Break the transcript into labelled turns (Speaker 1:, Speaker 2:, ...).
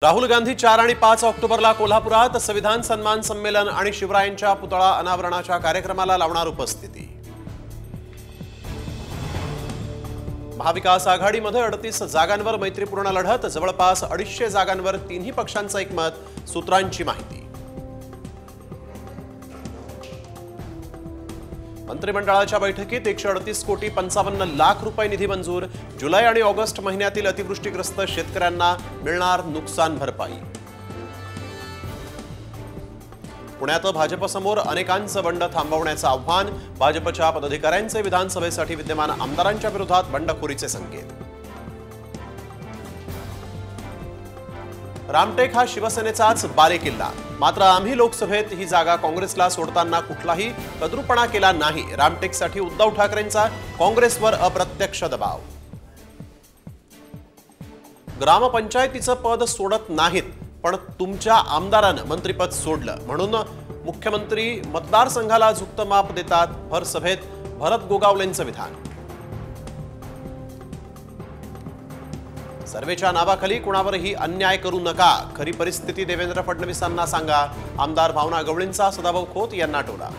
Speaker 1: राहुल गांधी 4 आणि 5 ऑक्टोबरला कोल्हापुरात संविधान सन्मान संमेलन आणि शिवरायांच्या पुतळा अनावरणाच्या कार्यक्रमाला लावणार उपस्थिती। महाविकास आघाडीमध्ये 38 जागांवर मैत्रीपूर्ण लढत, जवळपास 250 जागांवर तिन्ही पक्षांचं एकमत, सूत्रांची माहिती। मंत्रिमंडळाच्या बैठकीत 138 कोटी 55 लाख रुपये निधी मंजूर, जुलै आणि ऑगस्ट महिन्यातील अतिवृष्टीग्रस्त शेतकऱ्यांना मिळणार नुकसान भरपाई। पुण्यात भाजपसमोर अनेकांचं बंड थांबवण्याचं आव्हान, भाजपच्या पदाधिकाऱ्यांचे विधानसभेसाठी विद्यमान आमदारांच्या विरोधात बंडखोरीचे संकेत। रामटेक हा शिवसेनेचाच बालेकिल्ला, मात्र आम्ही लोकसभेत ही जागा काँग्रेसला सोडताना कुठलाही कद्रूपणा केला नाही। रामटेकसाठी उद्धव ठाकरेंचा काँग्रेसवर अप्रत्यक्ष दबाव। ग्रामपंचायतीचं पद सोडत नाहीत, पण तुमच्या आमदारानं मंत्रिपद सोडलं म्हणून मुख्यमंत्री मतदारसंघाला झुकतं माप देतात, भर सभेत भरत गोगावलेंचं विधान। सर्वेच्या नावाखाली कुणावरही अन्याय करू नका, खरी परिस्थिती देवेंद्र फडणवीसांना सांगा, आमदार भावना गवळींचा सदाभाऊ खोत यांना टोला।